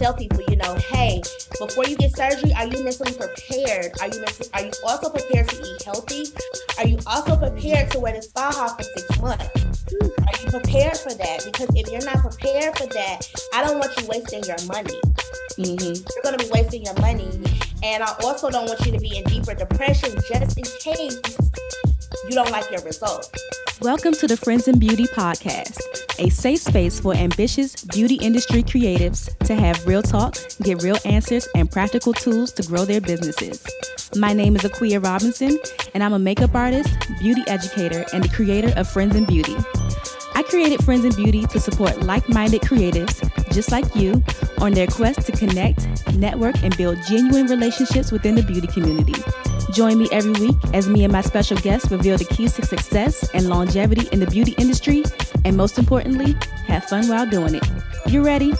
tell people, hey, before you get surgery, are you mentally prepared? Are you also prepared to eat healthy? Are you also prepared to wear the spa hall for 6 months? Are you prepared for that? Because if you're not prepared for that, I don't want you wasting your money. You're going to be wasting your money. And I also don't want you to be in deeper depression just in case you don't like your results. Welcome to the Friends in Beauty podcast, a safe space for ambitious beauty industry creatives to have real talk, get real answers, and practical tools to grow their businesses. My name is Aquia Robinson, and I'm a makeup artist, beauty educator, and the creator of Friends in Beauty. I created Friends in Beauty to support like-minded creatives, just like you, on their quest to connect, network, and build genuine relationships within the beauty community. Join me every week as me and my special guests reveal the keys to success and longevity in the beauty industry, and most importantly, have fun while doing it. You ready?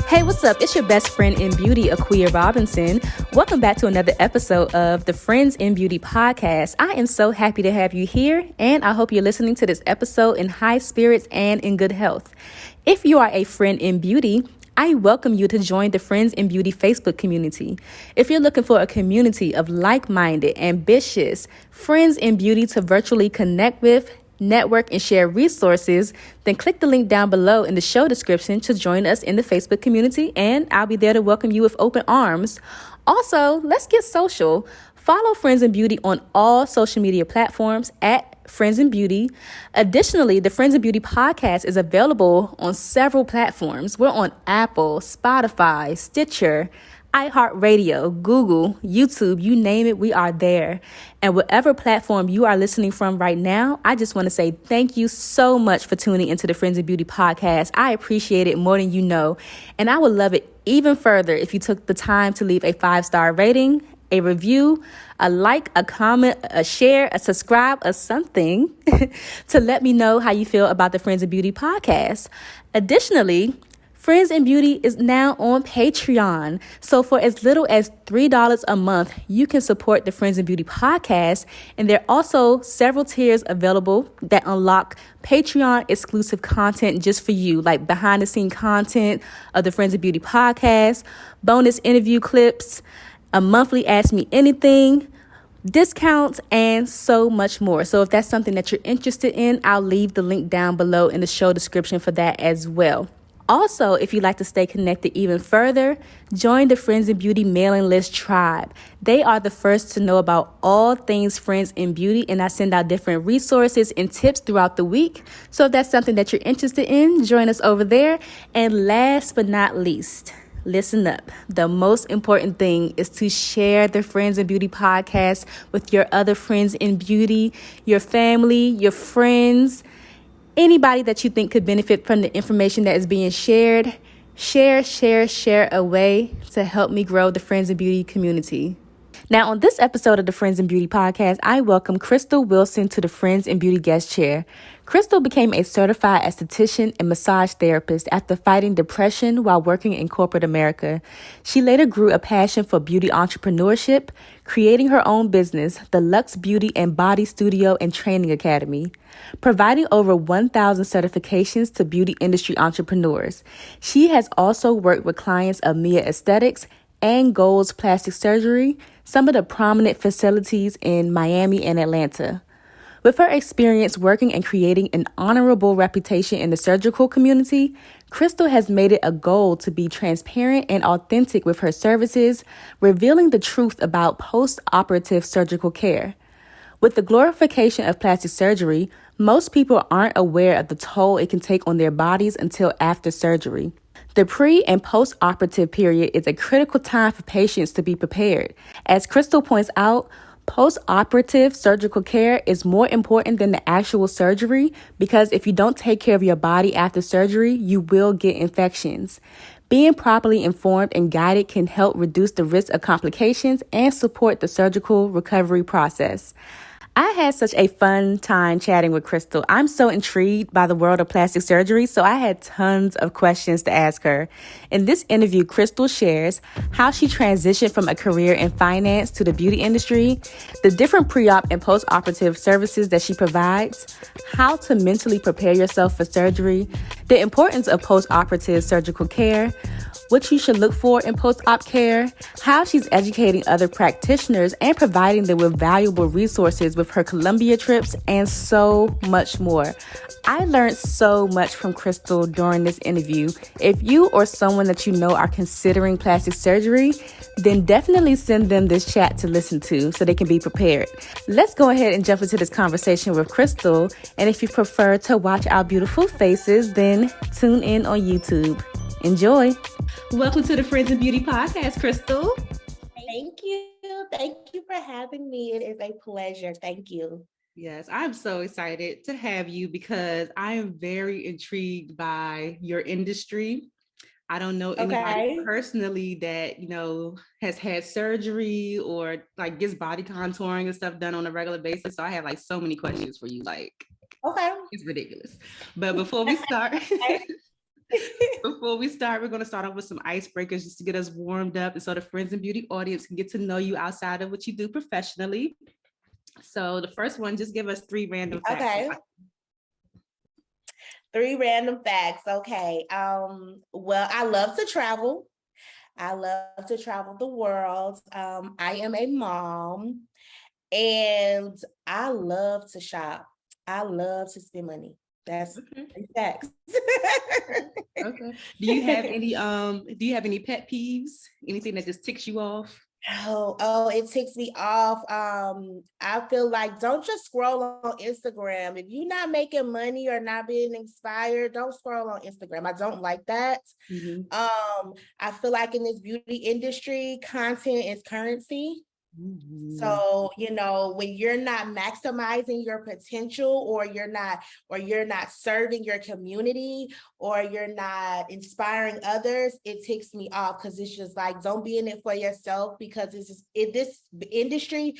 Hey, what's up? It's your best friend in beauty, Aquia Robinson. Welcome back to another episode of the Friends in Beauty podcast. I am so happy to have you here, and I hope you're listening to this episode in high spirits and in good health. If you are a friend in beauty, I welcome you to join the Friends in Beauty Facebook community. If you're looking for a community of like-minded, ambitious friends in beauty to virtually connect with, network, and share resources, then click the link down below in the show description to join us in the Facebook community, and I'll be there to welcome you with open arms. Also, let's get social. Follow Friends in Beauty on all social media platforms at Friends in Beauty. Additionally, the Friends in Beauty podcast is available on several platforms. We're on Apple, Spotify, Stitcher, iHeartRadio, Google, YouTube, you name it, we are there. And whatever platform you are listening from right now, I just want to say thank you so much for tuning into the Friends in Beauty podcast. I appreciate it more than you know. And I would love it even further if you took the time to leave a 5-star rating, a review, a like, a comment, a share, a subscribe, or something to let me know how you feel about the Friends in Beauty podcast. Additionally, Friends in Beauty is now on Patreon. So for as little as $3 a month, you can support the Friends in Beauty podcast. And there are also several tiers available that unlock Patreon exclusive content just for you, like behind the scene content of the Friends in Beauty podcast, bonus interview clips, a monthly Ask Me Anything, discounts, and so much more. So if that's something that you're interested in, I'll leave the link down below in the show description for that as well. Also, if you'd like to stay connected even further, join the Friends in Beauty mailing list tribe. They are the first to know about all things Friends in Beauty, and I send out different resources and tips throughout the week. So if that's something that you're interested in, join us over there. And last but not least, listen up. The most important thing is to share the Friends in Beauty podcast with your other friends in beauty, your family, your friends, anybody that you think could benefit from the information that is being shared. Share away to help me grow the Friends in Beauty community. Now, on this episode of the Friends in Beauty podcast, I welcome Crystal Wilson to the Friends in Beauty guest chair. Crystal became a certified esthetician and massage therapist after fighting depression while working in corporate America. She later grew a passion for beauty entrepreneurship, creating her own business, the Luxe Beauty and Body Studio and Training Academy, providing over 1,000 certifications to beauty industry entrepreneurs. She has also worked with clients of Mia Esthetics and Goals Plastic Surgery, some of the prominent facilities in Miami and Atlanta. With her experience working and creating an honorable reputation in the surgical community, Crystal has made it a goal to be transparent and authentic with her services, revealing the truth about post-operative surgical care. With the glorification of plastic surgery, most people aren't aware of the toll it can take on their bodies until after surgery. The pre- and post-operative period is a critical time for patients to be prepared. As Crystal points out, post-operative surgical care is more important than the actual surgery because if you don't take care of your body after surgery, you will get infections. Being properly informed and guided can help reduce the risk of complications and support the surgical recovery process. I had such a fun time chatting with Crystal. I'm so intrigued by the world of plastic surgery, so I had tons of questions to ask her. In this interview, Crystal shares how she transitioned from a career in finance to the beauty industry, the different pre-op and post-operative services that she provides, how to mentally prepare yourself for surgery, the importance of post-operative surgical care, what you should look for in post-op care, how she's educating other practitioners and providing them with valuable resources with her Colombia trips, and so much more. I learned so much from Crystal during this interview. If you or someone that you know are considering plastic surgery, then definitely send them this chat to listen to so they can be prepared. Let's go ahead and jump into this conversation with Crystal. And if you prefer to watch our beautiful faces, then tune in on YouTube. Enjoy. Welcome to the Friends in Beauty Podcast, Crystal. Thank you. Thank you for having me. It is a pleasure. Thank you. Yes, I'm so excited to have you because I am very intrigued by your industry. I don't know anybody personally that, has had surgery or like gets body contouring and stuff done on a regular basis. So I have like so many questions for you. Like, it's ridiculous. But before we start, we're going to start off with some icebreakers just to get us warmed up. And so the Friends in Beauty audience can get to know you outside of what you do professionally. So the first one, just give us 3 random facts. Okay. 3 random facts. Okay. Well, I love to travel. I love to travel the world. I am a mom and I love to shop. I love to spend money. That's 3 facts. Okay. Do you have any pet peeves? Anything that just ticks you off? Oh, it ticks me off. I feel like don't just scroll on Instagram. If you're not making money or not being inspired, don't scroll on Instagram. I don't like that. Mm-hmm. I feel like in this beauty industry, content is currency. Mm-hmm. So, when you're not maximizing your potential or you're not serving your community or you're not inspiring others, it ticks me off because it's just like, don't be in it for yourself because this industry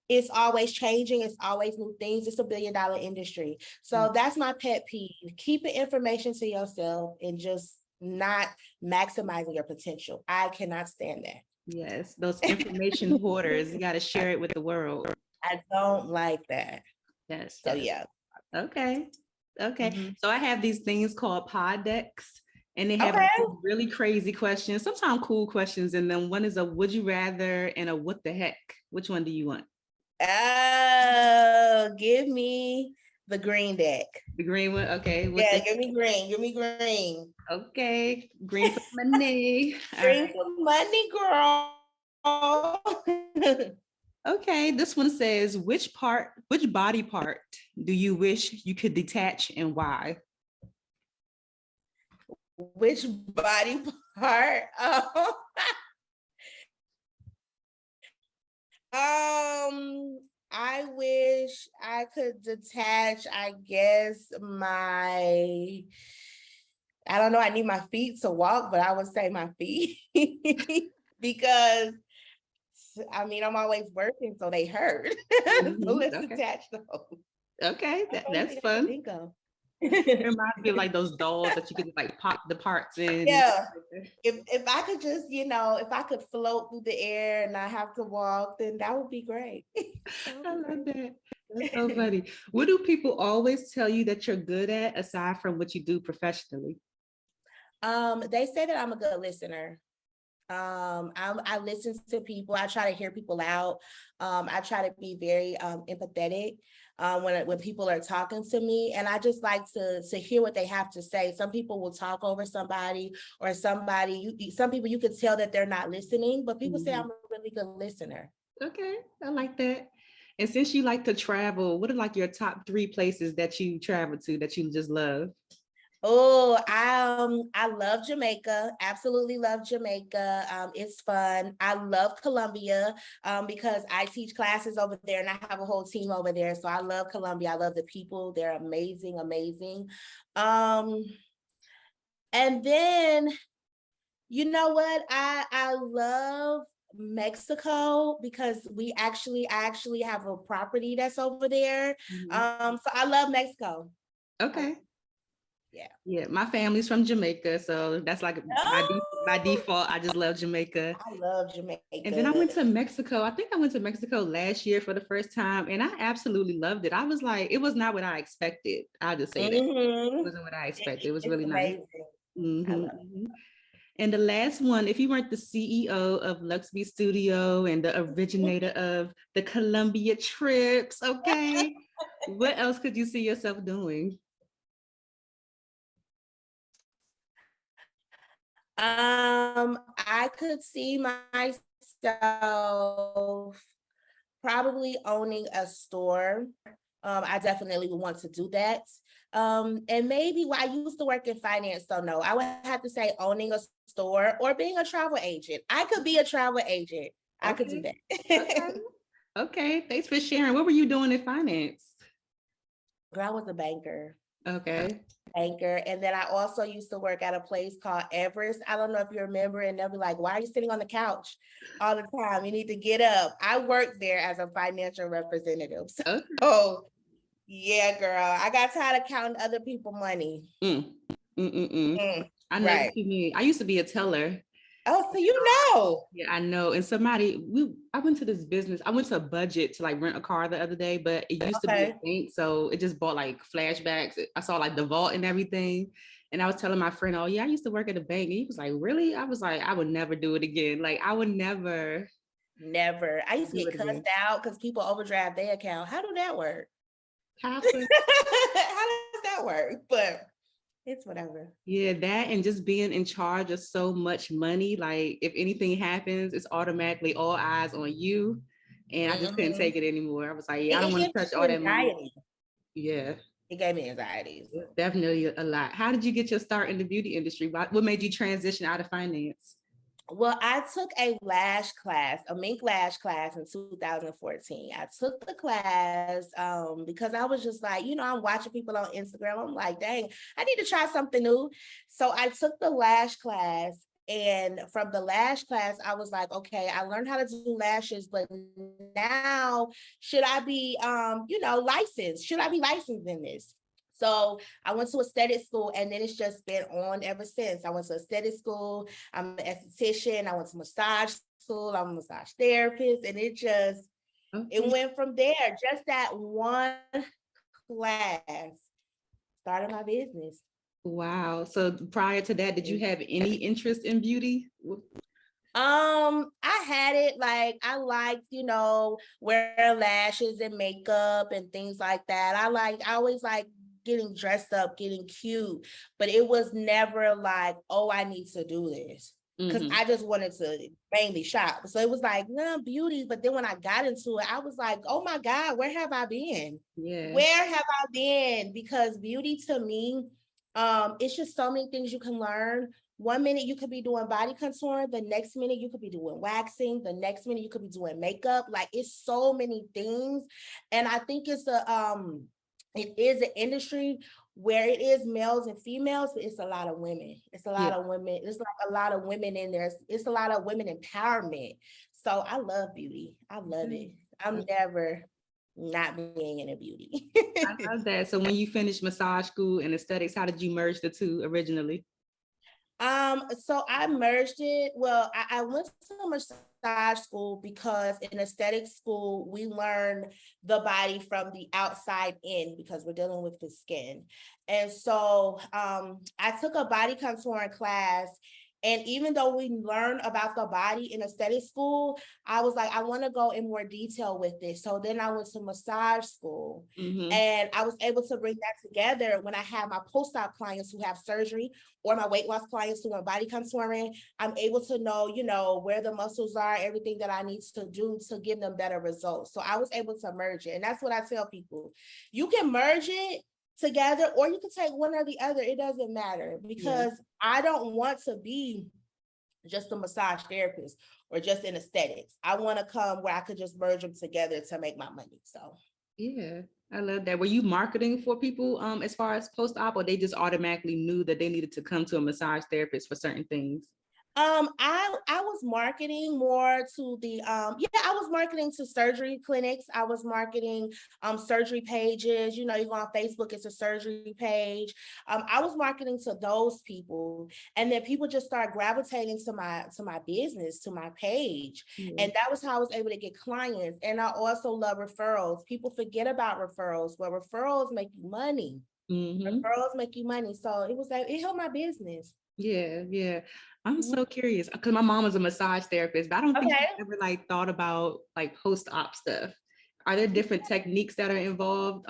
is always changing. It's always new things. It's $1 billion industry. So that's my pet peeve. Keeping information to yourself and just not maximizing your potential. I cannot stand that. Yes, those information hoarders, you got to share it with the world. I don't like that. Yes. So yeah. Okay. Mm-hmm. So I have these things called pod decks and they have like really crazy questions, sometimes cool questions. And then one is a would you rather and a what the heck. Which one do you want? Give me the green deck. The green one? Okay. Give me green. Give me green. Okay. Green for money. Green for money, girl. Okay. This one says, which body part do you wish you could detach and why? Which body part? I wish I could detach, I guess, I don't know, I need my feet to walk, but I would say my feet because, I'm always working, so they hurt. Mm-hmm. So let's detach those. Okay, that's fun. It reminds me of like those dolls that you could like pop the parts in. Yeah. If I could just, if I could float through the air and not have to walk, then that would be great. I love that. That's so funny. What do people always tell you that you're good at aside from what you do professionally? They say that I'm a good listener. I listen to people. I try to hear people out. I try to be very empathetic when people are talking to me, and I just like to hear what they have to say. Some people will talk over somebody, or some people you could tell that they're not listening, but people say I'm a really good listener. Okay, I like that. And since you like to travel, what are like your top 3 places that you travel to that you just love? Oh, I love Jamaica. Absolutely love Jamaica. It's fun. I love Colombia because I teach classes over there and I have a whole team over there. So I love Colombia. I love the people. They're amazing, amazing. And then, you know what? I love Mexico because I actually have a property that's over there. So I love Mexico. Okay. Yeah, my family's from Jamaica, so that's like by default. I just love Jamaica. I love Jamaica. And then I went to Mexico. I think I went to Mexico last year for the first time, and I absolutely loved it. I was like, it was not what I expected. I'll just say that it wasn't what I expected. It was really nice. Mm-hmm. And the last one, if you weren't the CEO of Luxe Studio and the originator of the Columbia trips, okay, what else could you see yourself doing? I could see myself probably owning a store. I definitely would want to do that. And maybe I used to work in finance, so no, I would have to say owning a store or being a travel agent. I could be a travel agent. I could do Okay. Okay. that. Okay. Thanks for sharing. What were you doing in finance? Girl, I was a banker. Okay. And then I also used to work at a place called Everest. I don't know if you remember, and they'll be like, why are you sitting on the couch all the time? You need to get up. I worked there as a financial representative. Okay. So yeah, girl, I got tired of counting other people money. Mm. I know Right. what you mean. I used to be a teller. Oh, so you know. Yeah, I know. And I went to this business. I went to a budget to like rent a car the other day, but it used to be a Okay. bank. So it just bought like flashbacks. I saw like the vault and everything. And I was telling my friend, oh, yeah, I used to work at a bank. And he was like, really? I was like, I would never do it again. Like, I would never Never. I used to do get it cussed again. out because people overdraft their account. How do that work? Happen. How does that work? But it's whatever. Yeah, that and just being in charge of so much money. Like, if anything happens, it's automatically all eyes on you. And I just couldn't Mhm. take it anymore. I was like, yeah, I don't It want to gives touch all you that money. anxiety. Yeah. It gave me anxiety. So. Definitely a lot. How did you get your start in the beauty industry? What made you transition out of finance? Well, I took a lash class, a mink lash class in 2014. I took the class because I was just like, I'm watching people on Instagram. I'm like, dang, I need to try something new. So I took the lash class. And from the lash class, I was like, okay, I learned how to do lashes, but now should I be, licensed? Should I be licensed in this? So I went to aesthetic school and then it's just been on ever since. I went to aesthetic school. I'm an esthetician. I went to massage school. I'm a massage therapist. And it Okay. went from there. Just that one class started my business. Wow. So prior to that, did you have any interest in beauty? I had it like I liked, wearing lashes and makeup and things like that. I always like getting dressed up, getting cute, but it was never like, oh, I need to do this. Because Mm-hmm. I just wanted to mainly shop. So it was like, no, beauty. But then when I got into it, I was like, oh my God, where have I been? Yeah. Where have I been? Because beauty to me, it's just so many things you can learn. One minute you could be doing body contour, the next minute you could be doing waxing, the next minute you could be doing makeup. Like it's so many things. And I think it is an industry where it is males and females, but it's a lot of women. It's a lot Yeah. of women. It's like a lot of women in there. It's a lot of women empowerment. So I love beauty. I love it. I'm never not being in a beauty. I love that. So when you finished massage school and aesthetics, how did you merge the two originally? So I merged it. Well, I went to massage school because in aesthetic school, we learn the body from the outside in because we're dealing with the skin. And so I took a body contouring class. And even though we learn about the body in aesthetic school, I was like, I want to go in more detail with this. So then I went to massage school Mm-hmm. and I was able to bring that together when I have my post-op clients who have surgery or my weight loss clients who are body contouring. I'm able to know, where the muscles are, everything that I need to do to give them better results. So I was able to merge it. And that's what I tell people. You can merge it together or you can take one or the other. It doesn't matter Yeah. because I don't want to be just a massage therapist or just in aesthetics. I want to come where I could just merge them together to make my money. So Yeah. I love that. Were you marketing for people as far as post-op, or they just automatically knew that they needed to come to a massage therapist for certain things? I was marketing more to the I was marketing to surgery clinics. I was marketing surgery pages. You go on Facebook, it's a surgery page. I was marketing to those people, and then people just start gravitating to my business, to my page. Yeah. And that was how I was able to get clients. And I also love referrals. People forget about referrals, but referrals make you money. Mm-hmm. Referrals make you money. So it was like, it helped my business. Yeah. I'm so curious because my mom was a massage therapist, but I don't think she ever like thought about like post-op stuff. Are there different techniques that are involved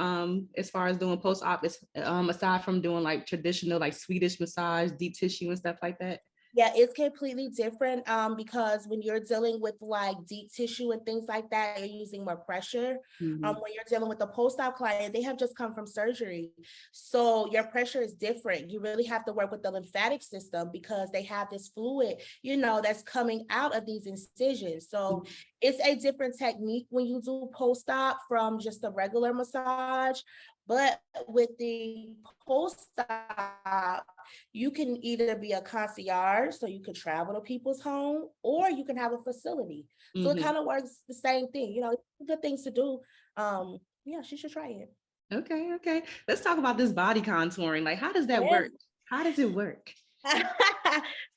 as far as doing post-op aside from doing like traditional like Swedish massage, deep tissue and stuff like that? Yeah, it's completely different because when you're dealing with like deep tissue and things like that, you're using more pressure. When you're dealing with a post-op client, they have just come from surgery. So your pressure is different. You really have to work with the lymphatic system because they have this fluid, that's coming out of these incisions. So it's a different technique when you do post-op from just a regular massage. But with the post-op, you can either be a concierge, so you could travel to people's home, or you can have a facility. So it kind of works the same thing. Good things to do. Yeah, she should try it. Okay. Let's talk about this body contouring. Like, how does that work? How does it work?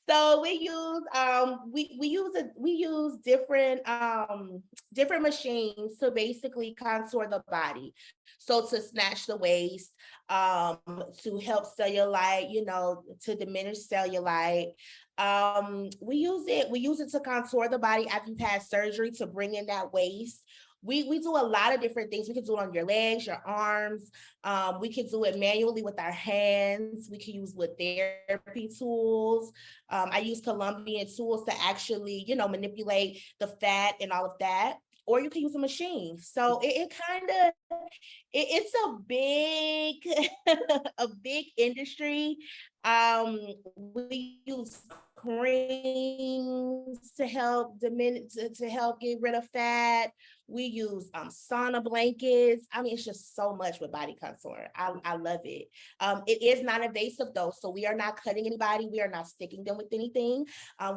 So we use different machines to basically contour the body. So to snatch the waist, to help cellulite, to diminish cellulite. We use it to contour the body after you've had surgery to bring in that waist. We do a lot of different things. We can do it on your legs, your arms. We can do it manually with our hands. We can use with therapy tools. I use Colombian tools to actually, manipulate the fat and all of that. Or you can use a machine. So it's a big, a big industry. We use creams to help to help get rid of fat. We use sauna blankets. I mean, it's just so much with body contouring. I love it. It is non-invasive though, so we are not cutting anybody. We are not sticking them with anything.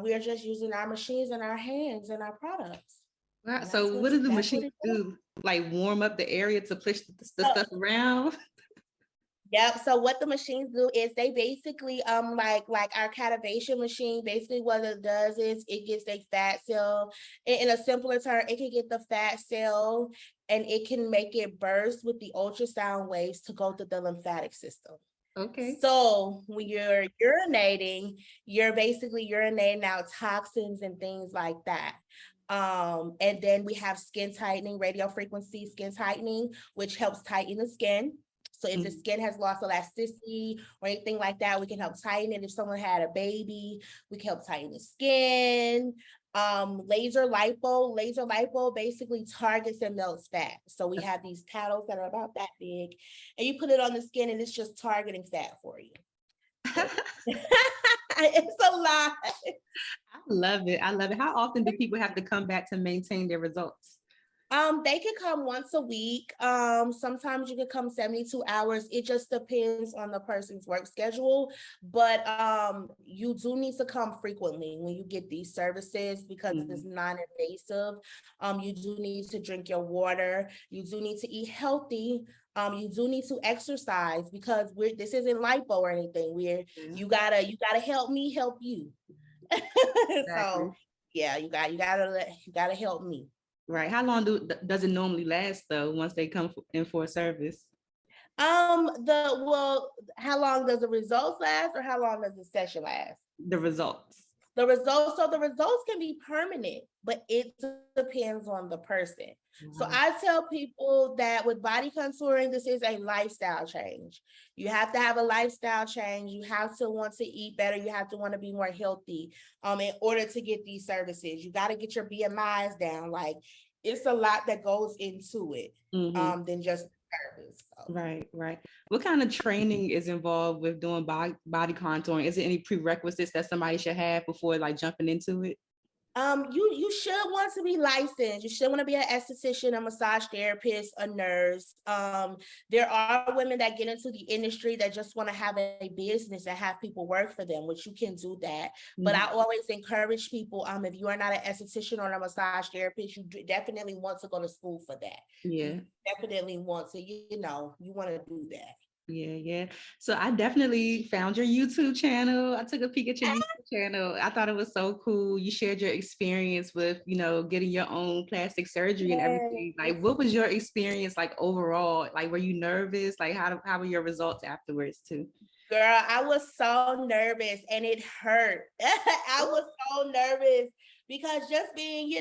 We are just using our machines and our hands and our products. Wow. So what does the machine do? Like warm up the area to push the stuff around? Yep. So what the machines do is they basically like our cativation machine, basically what it does is it gets a fat cell. In a simpler term, it can get the fat cell and it can make it burst with the ultrasound waves to go through the lymphatic system. Okay. So when you're urinating, you're basically urinating out toxins and things like that. And then we have skin tightening, radio frequency skin tightening, which helps tighten the skin. So if the skin has lost elasticity or anything like that, we can help tighten it. If someone had a baby, we can help tighten the skin. Laser lipo basically targets and melts fat. So we have these paddles that are about that big, and you put it on the skin and it's just targeting fat for you. It's a lot. I love it. How often do people have to come back to maintain their results? They could come once a week. Sometimes you could come 72 hours. It just depends on the person's work schedule. But you do need to come frequently when you get these services because it's non-invasive. You do need to drink your water. You do need to eat healthy. You do need to exercise because this isn't lipo or anything. You gotta help me help you. Exactly. So yeah, you gotta help me. Right. How long does it normally last though once they come in for a service? How long does the results last or how long does the session last? The results. So the results can be permanent, but it depends on the person. So I tell people that with body contouring, this is a lifestyle change. You have to have a lifestyle change. You have to want to eat better. You have to want to be more healthy in order to get these services. You got to get your BMIs down. Like it's a lot that goes into it than just service. So. Right. What kind of training is involved with doing body contouring? Is there any prerequisites that somebody should have before like jumping into it? You should want to be licensed. You should want to be an esthetician, a massage therapist, a nurse. There are women that get into the industry that just want to have a business and have people work for them, which you can do that. But I always encourage people, if you are not an esthetician or a massage therapist, you definitely want to go to school for that. Yeah. You definitely want to, you want to do that. Yeah. So I definitely found your YouTube channel. I took a peek at your YouTube channel. I thought it was so cool. You shared your experience with, getting your own plastic surgery and everything. Yes. Like, what was your experience like overall? Like, were you nervous? Like, how were your results afterwards too? Girl, I was so nervous and it hurt. I was so nervous because just being,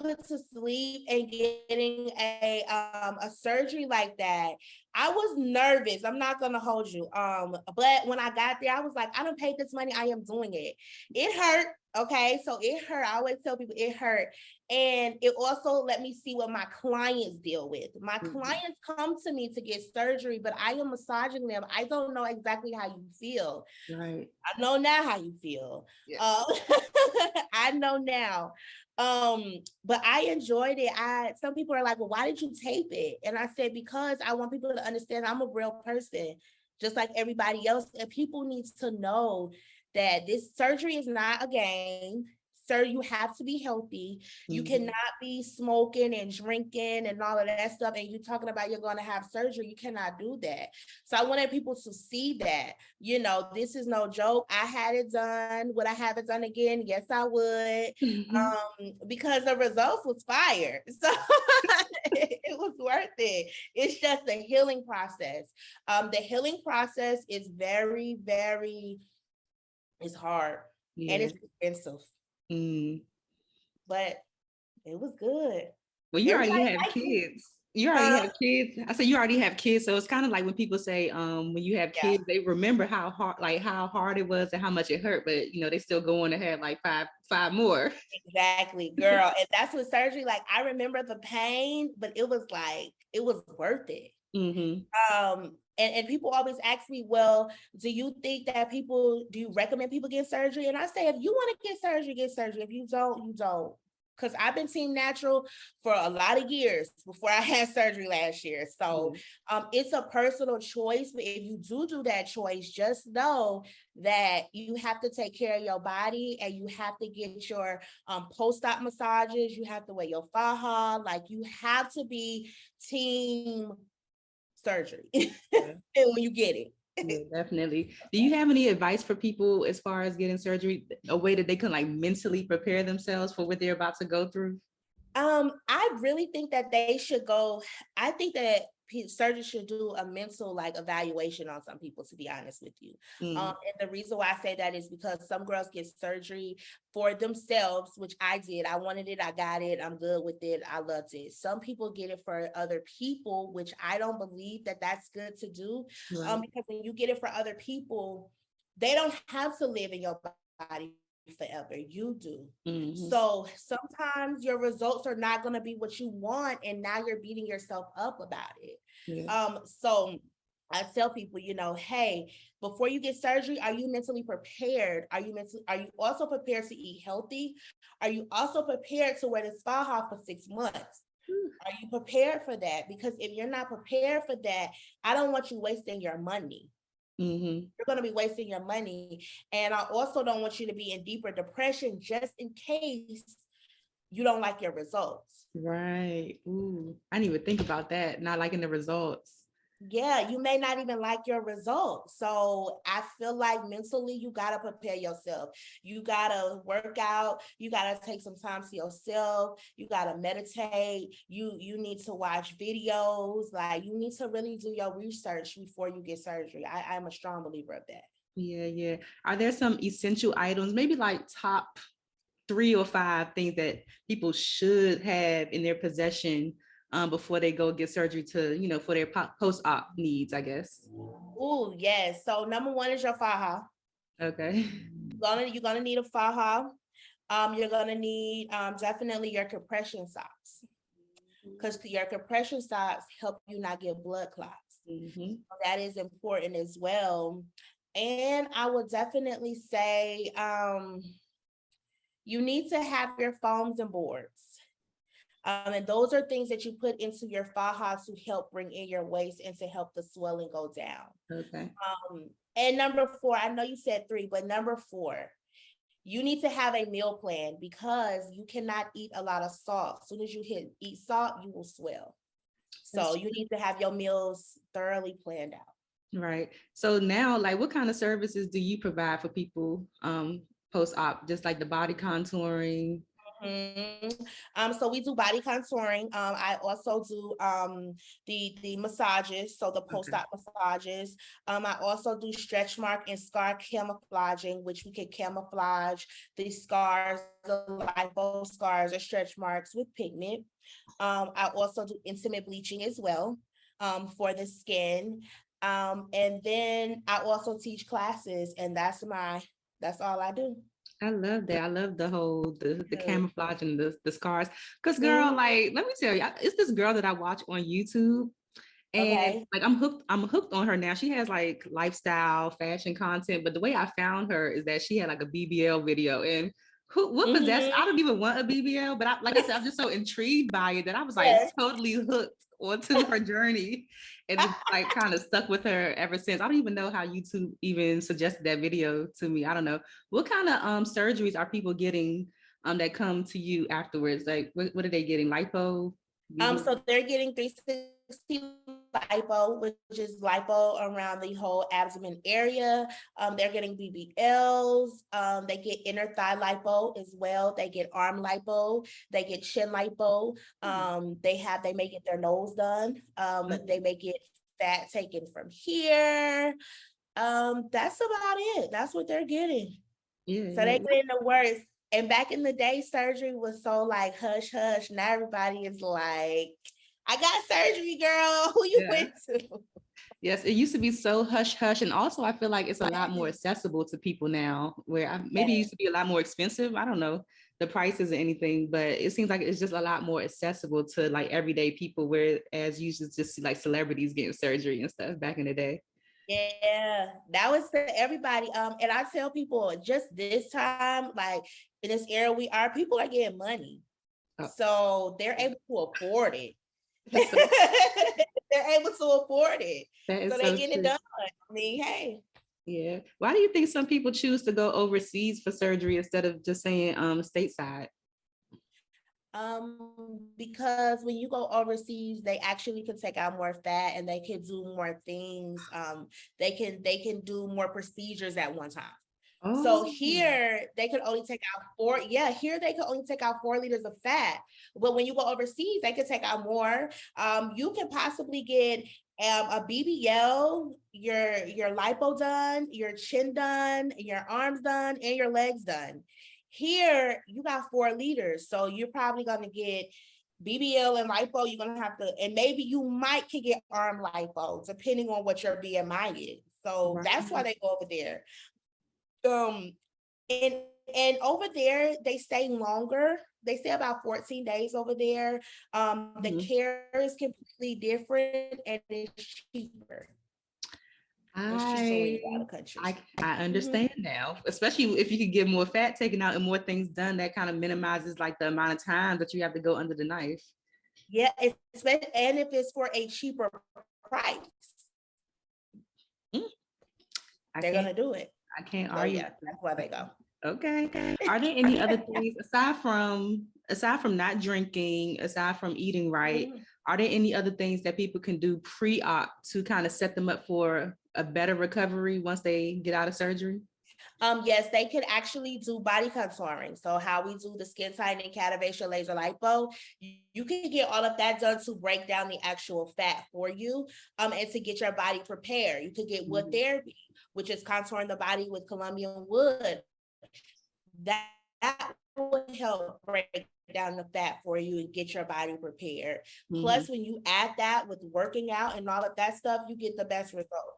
put to sleep and getting a surgery like that, I was nervous. I'm not gonna hold you. But when I got there, I was like, I don't pay this money. I am doing it. It hurt. Okay, so it hurt. I always tell people it hurt. And it also let me see what my clients deal with. My clients come to me to get surgery, but I am massaging them. I don't know exactly how you feel. Right. I know now how you feel. Yeah. I know now. But I enjoyed it. Some people are like, well, why did you tape it? And I said, because I want people to understand I'm a real person, just like everybody else. And people need to know that this surgery is not a game. Sir, you have to be healthy. You cannot be smoking and drinking and all of that stuff. And you talking about you're going to have surgery. You cannot do that. So I wanted people to see that, this is no joke. I had it done. Would I have it done again? Yes, I would. Because the results was fire. So it was worth it. It's just the healing process. The healing process is very, very, it's hard and it's expensive. But it was good. Well, you already Everybody have liked it. kids. You already have kids. I said you already have kids. So it's kind of like when people say, when you have Yeah. kids, they remember how hard it was and how much it hurt, but they still go on to have like five more. Exactly, girl. And that's what surgery, like, I remember the pain, but it was worth it. And people always ask me, well, do you recommend people get surgery? And I say, if you want to get surgery, get surgery. If you don't, you don't. Because I've been Team Natural for a lot of years before I had surgery last year. So it's a personal choice. But if you do that choice, just know that you have to take care of your body and you have to get your post-op massages. You have to wear your faja. Like, you have to be team surgery and when you get it. Yeah, definitely. Do you have any advice for people as far as getting surgery, a way that they can like mentally prepare themselves for what they're about to go through? I really think that they should go. I think that surgeons should do a mental evaluation on some people, to be honest with you. And the reason why I say that is because some girls get surgery for themselves, which I did. I wanted it, I got it, I'm good with it, I loved it. Some people get it for other people, which I don't believe that that's good to do. Right. Because when you get it for other people, they don't have to live in your body forever. You do. So sometimes your results are not going to be what you want, and now you're beating yourself up about it. So I tell people, hey, before you get surgery, are you mentally prepared? Are you also prepared to eat healthy? Are you also prepared to wear the faja for 6 months? Are you prepared for that? Because if you're not prepared for that, I don't want you wasting your money. You're going to be wasting your money. And I also don't want you to be in deeper depression just in case you don't like your results. Right. Ooh, I didn't even think about that. Not liking the results. Yeah, you may not even like your results. So I feel like mentally you got to prepare yourself. You got to work out. You got to take some time to yourself. You got to meditate. You need to watch videos. Like, you need to really do your research before you get surgery. I'm a strong believer of that. Yeah. Are there some essential items, maybe like top 3 or 5 things that people should have in their possession before they go get surgery to, for their post-op needs, I guess? Oh, yes. So number 1 is your faja. Okay. You're gonna need a faja. You're gonna need definitely your compression socks, because your compression socks help you not get blood clots. So that is important as well. And I would definitely say you need to have your foams and boards. And those are things that you put into your faja to help bring in your waist and to help the swelling go down. Okay. And number 4, I know you said 3, but number 4, you need to have a meal plan, because you cannot eat a lot of salt. As soon as you eat salt, you will swell. So you need to have your meals thoroughly planned out. Right. So now, like, what kind of services do you provide for people post-op? Just like the body contouring? So we do body contouring. I also do the massages, so the post-op massages. I also do stretch mark and scar camouflaging, which we can camouflage the scars, the lipo scars or stretch marks with pigment. I also do intimate bleaching as well for the skin. And then I also teach classes, and that's all I do. I love that. I love the Good. camouflage and the scars. Cause girl, Mhm. like, let me tell you, it's this girl that I watch on YouTube. And Okay. like I'm hooked on her now. She has like lifestyle, fashion content, but the way I found her is that she had like a BBL video. And what possessed? I Mhm. don't even want a BBL, but like I said, I'm just so intrigued by it that I was like Yes. totally hooked onto her journey, and it's like kind of stuck with her ever since. I don't even know how YouTube even suggested that video to me. I don't know what kind of surgeries are people getting that come to you afterwards. Like what are they getting? Lipo, BBL? So they're getting 360 lipo, which is lipo around the whole abdomen area. They're getting BBLs. They get inner thigh lipo as well. They get arm lipo. They get chin lipo. They may get their nose done. They may get fat taken from here. That's about it. That's what they're getting. Yeah, So yeah. they get in the worst. And back in the day, surgery was so like hush hush. Now everybody is like, I got surgery, girl. Who you Yeah. went to? Yes, it used to be so hush hush, and also I feel like it's a lot more Yes. accessible to people now. Where maybe it Yes. used to be a lot more expensive. I don't know the prices or anything, but it seems like it's just a lot more accessible to like everyday people. Whereas you used to just see like celebrities getting surgery and stuff back in the day. Yeah, that was for everybody. And I tell people just this time, like in this era we are, people are getting money. Oh, So they're able to afford it. that's so, They're able to afford it. that So is they so get it true. done. I mean, hey. Yeah. Why do you think some people choose to go overseas for surgery instead of just saying stateside? Because when you go overseas, they actually can take out more fat and they can do more things. They can do more procedures at one time. So Oh, here they could only take out four. Yeah, here they could only take out 4 liters of fat. But when you go overseas, they could take out more. You can possibly get a BBL, your lipo done, your chin done, your arms done, and your legs done. Here you got 4 liters, so you're probably gonna get BBL and lipo. You're gonna have to, and maybe you might could get arm lipo depending on what your BMI is. So that's why right. they go over there. Um, and and over there they stay longer. They stay about 14 days over there. The Mhm. care is completely different and it's cheaper. It's cheaper when you go out I of country. I Mhm. understand now, especially if you could get more fat taken out and more things done. That kind of minimizes like the amount of time that you have to go under the knife. Yeah, and if it's for a cheaper price, Mm, I they're can't gonna do it. I can't So argue yeah, with that's why that. they go. Okay. Are there any other things aside from not drinking, aside from eating right? Mhm. Are there any other things that people can do pre-op to kind of set them up for a better recovery once they get out of surgery? Yes, they could actually do body contouring. So how we do the skin tightening, cativation, laser lipo, you can get all of that done to break down the actual fat for you, and to get your body prepared. You could get wood Mhm. therapy, which is contouring the body with Colombian wood. That will help break down the fat for you and get your body prepared. Mhm. Plus, when you add that with working out and all of that stuff, you get the best results.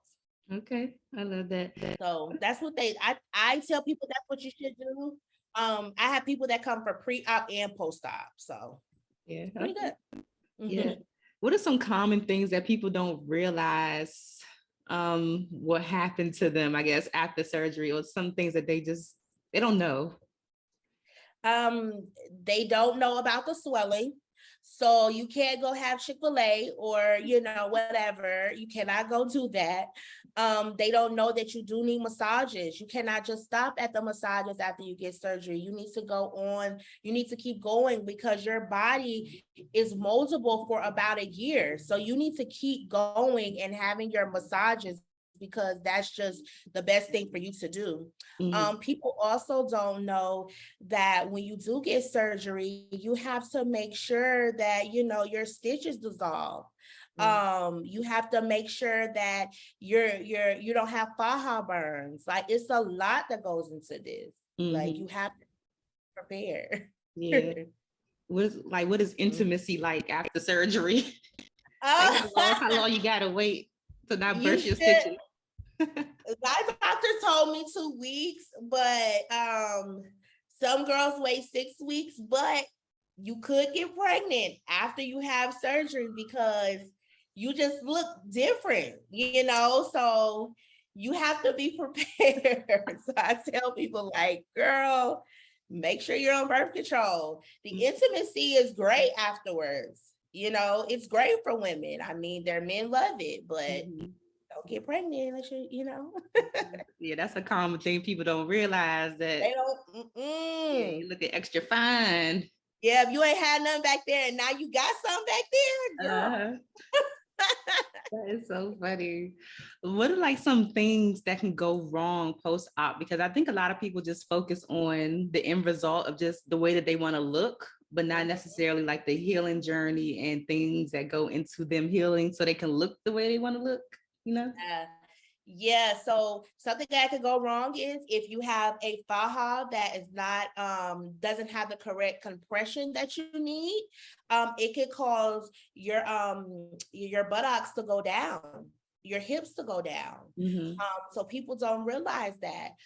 Okay, I love that. So that's what I tell people that's what you should do. I have people that come for pre-op and post-op. So Yeah. pretty Okay. good. Yeah. Mhm. What are some common things that people don't realize what happened to them, I guess, after surgery, or some things that they don't know? Um, they don't know about the swelling. So you can't go have Chick-fil-A or, whatever. You cannot go do that. They don't know that you do need massages. You cannot just stop at the massages after you get surgery. You need to go on. You need to keep going because your body is moldable for about a year. So you need to keep going and having your massages because that's just the best thing for you to do. People also don't know that when you do get surgery, you have to make sure that, your stitches dissolve. You have to make sure that you don't have faja burns. Like, it's a lot that goes into this. Like, you have to prepare. Yeah. What is intimacy like after surgery? How long you gotta wait to not burst your stitches? My doctor told me 2 weeks, but some girls wait 6 weeks, but you could get pregnant after you have surgery because you just look different, so you have to be prepared. So I tell people, like, girl, make sure you're on birth control. The intimacy is great afterwards. It's great for women. I mean, their men love it, but don't get pregnant unless Yeah, that's a common thing. People don't realize that they don't. Yeah, you looking extra fine. Yeah, if you ain't had nothing back there and now you got something back there, girl. That is so funny. What are like some things that can go wrong post-op? Because I think a lot of people just focus on the end result of just the way that they want to look, but not necessarily like the healing journey and things that go into them healing so they can look the way they want to look, Yeah, so something that could go wrong is if you have a faja that is not doesn't have the correct compression that you need, it could cause your buttocks to go down, your hips to go down. So people don't realize that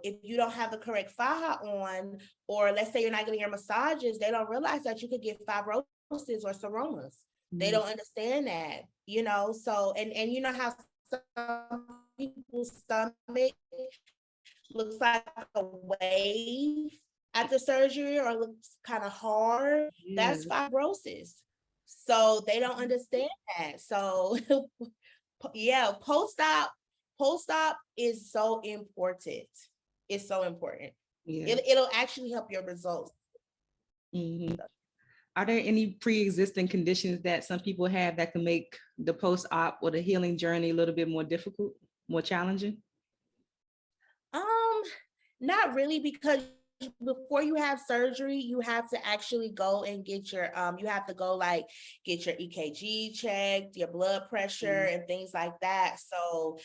if you don't have the correct faja on, or let's say you're not getting your massages, they don't realize that you could get fibrosis or seromas. They don't understand that, so and you know how some people's stomach looks like a wave after surgery or looks kind of hard. That's fibrosis. So they don't understand that. So yeah, post-op is so important. It's so important. It'll actually help your results. Are there any pre-existing conditions that some people have that can make the post-op or the healing journey a little bit more difficult, more challenging? Not really, because before you have surgery, you have to actually go and get your you have to go like get your EKG checked, your blood pressure and things like that. So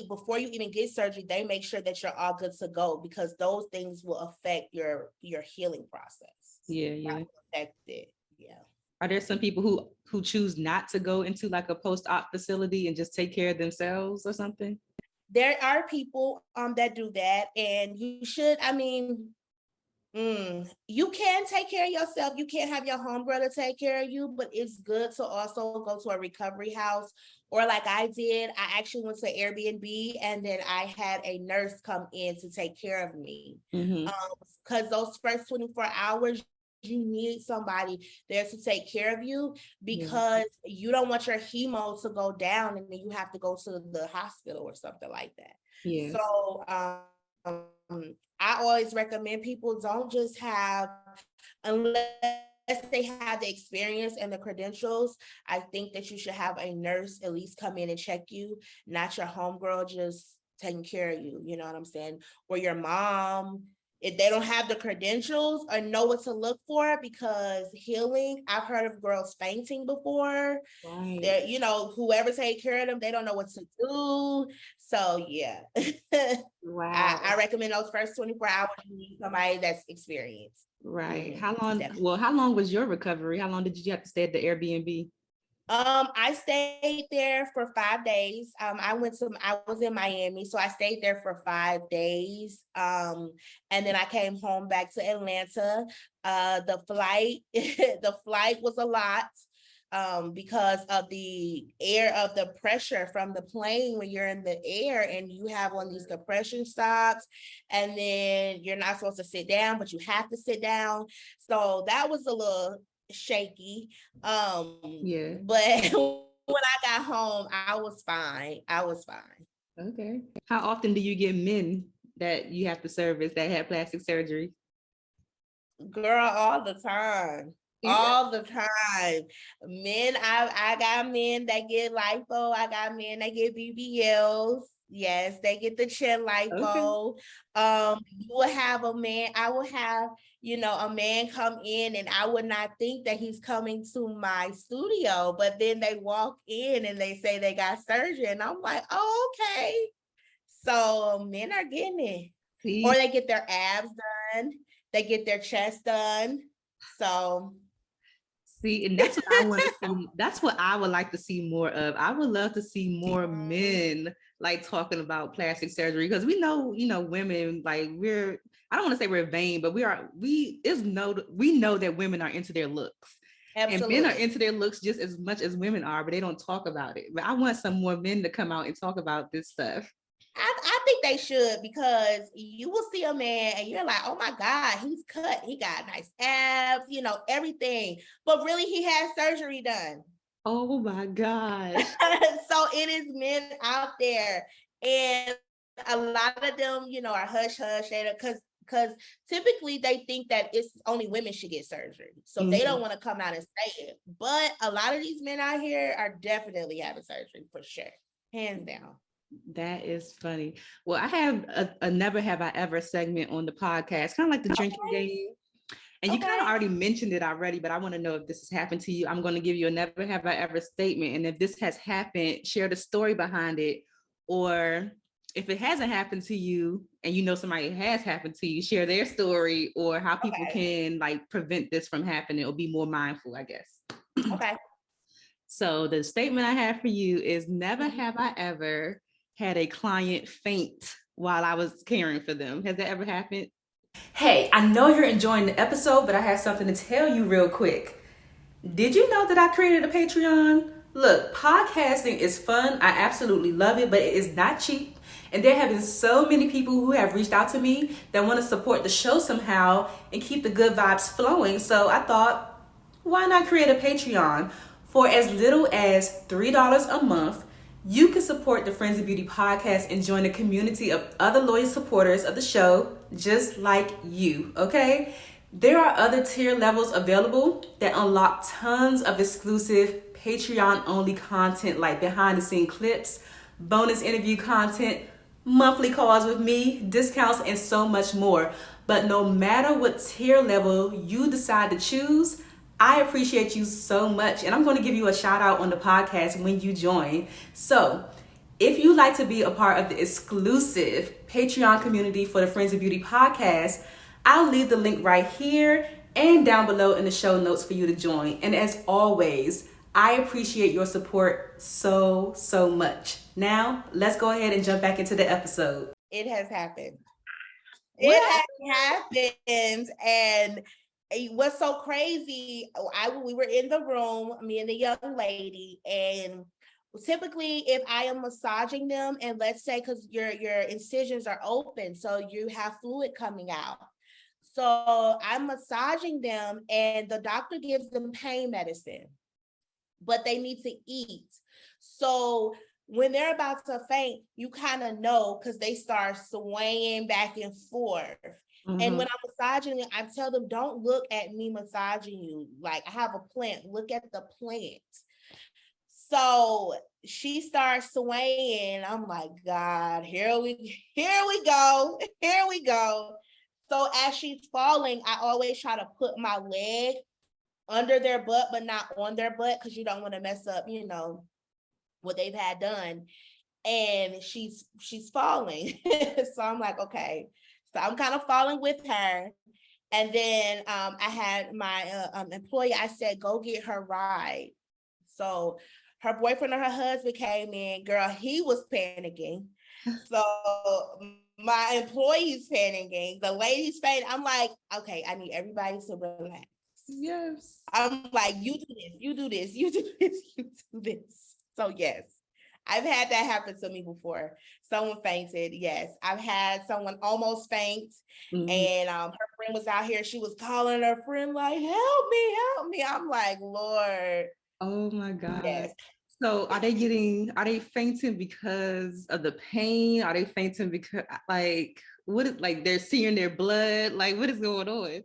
before you even get surgery, they make sure that you're all good to go because those things will affect your healing process. Yeah. Affect it. Yeah. Are there some people who choose not to go into like a post-op facility and just take care of themselves or something? There are people that do that, and you should. I mean, you can take care of yourself. You can't have your homegirl to take care of you, but it's good to also go to a recovery house. Or like I did, I actually went to Airbnb and then I had a nurse come in to take care of me. Because those first 24 hours, you need somebody there to take care of you because you don't want your hemo to go down and then you have to go to the hospital or something like that. So I always recommend people don't just have, unless they have the experience and the credentials, I think that you should have a nurse at least come in and check you, not your homegirl just taking care of you, you know what I'm saying? Or your mom, if they don't have the credentials or know what to look for, because healing, I've heard of girls fainting before. They're, whoever take care of them, they don't know what to do. So yeah. Wow. I recommend those first 24 hours, you need somebody that's experienced. Right. How long was your recovery? How long did you have to stay at the Airbnb? I stayed there for 5 days. I was in Miami, so I stayed there for 5 days. And then I came home back to Atlanta. The flight was a lot. because of the air of the pressure from the plane when you're in the air and you have on these compression socks, and then you're not supposed to sit down, but you have to sit down. So that was a little shaky. Yeah. But when I got home, I was fine. I was fine. Okay. How often do you get men that you have to service that had plastic surgery? Girl, all the time. Is it? All the time. Men, I got men that get lipo. I got men that get BBLs. Yes, they get the chin Okay. lipo. You will have a man, I will have, a man come in and I would not think that he's coming to my studio, but then they walk in and they say they got surgery and I'm like, oh, okay. So men are getting it. Or See, they get their abs done, they get their chest done. So see, and that's what I want to see. That's what I would like to see more of. I would love to see more men like talking about plastic surgery because we know, women like I don't want to say we're vain, but we know that women are into their looks. And men are absolutely. into their looks just as much as women are, but they don't talk about it. But I want some more men to come out and talk about this stuff. I think they should, because you will see a man and you're like, oh my God, he's cut. He got nice abs, everything. But really, he had surgery done. Oh my gosh. So it is men out there. And a lot of them, are hush hush. Because typically they think that it's only women should get surgery. So they don't Mhm. want to come out and say it. But a lot of these men out here are definitely having surgery for sure. Hands down. That is funny. Well, I have a never have I ever segment on the podcast, kind of like the drinking Okay. game. And you kind Okay. of already mentioned it already, but I want to know if this has happened to you. I'm going to give you a never have I ever statement. And if this has happened, share the story behind it. Or if it hasn't happened to you and you know somebody has happened to you, share their story or how people Okay. can like prevent this from happening or be more mindful, I guess. Okay. So the statement I have for you is never have I ever had a client faint while I was caring for them. Has that ever happened? Hey, I know you're enjoying the episode, but I have something to tell you real quick. Did you know that I created a Patreon? Look, podcasting is fun. I absolutely love it, but it is not cheap. And there have been so many people who have reached out to me that want to support the show somehow and keep the good vibes flowing. So I thought, why not create a Patreon? For as little as $3 a month, you can support the Friends of Beauty podcast and join a community of other loyal supporters of the show, just like you, okay? There are other tier levels available that unlock tons of exclusive Patreon-only content like behind-the-scenes clips, bonus interview content, monthly calls with me, discounts, and so much more. But no matter what tier level you decide to choose, I appreciate you so much, and I'm going to give you a shout out on the podcast when you join. So, if you'd like to be a part of the exclusive Patreon community for the Friends of Beauty podcast, I'll leave the link right here and down below in the show notes for you to join. And as always, I appreciate your support so, so much. Now, let's go ahead and jump back into the episode. It has happened. What? It has happened. And what's so crazy, we were in the room, me and the young lady, and typically if I am massaging them, and let's say, because your incisions are open, so you have fluid coming out. So I'm massaging them and the doctor gives them pain medicine, but they need to eat. So when they're about to faint, you kind of know because they start swaying back and forth. Mm-hmm. And when I'm massaging them, I tell them, don't look at me massaging you. Like, I have a plant, look at the plant. So she starts swaying. I'm like, God, here we go. Here we go. So as she's falling, I always try to put my leg under their butt, but not on their butt, because you don't want to mess up, what they've had done. And she's falling. So I'm like, okay. So I'm kind of falling with her. And then I had my employee, I said, go get her ride. So her boyfriend or her husband came in. Girl, he was panicking. So my employee's panicking. The lady's panicking. I'm like, okay, I need everybody to relax. Yes. I'm like, you do this, you do this, you do this, you do this. So yes, I've had that happen to me before. Someone fainted. Yes, I've had someone almost faint, and her friend was out here. She was calling her friend like, "Help me, help me!" I'm like, Lord. Oh my God. Yes. So are they fainting because of the pain? Are they fainting because like what is like they're seeing their blood? Like what is going on?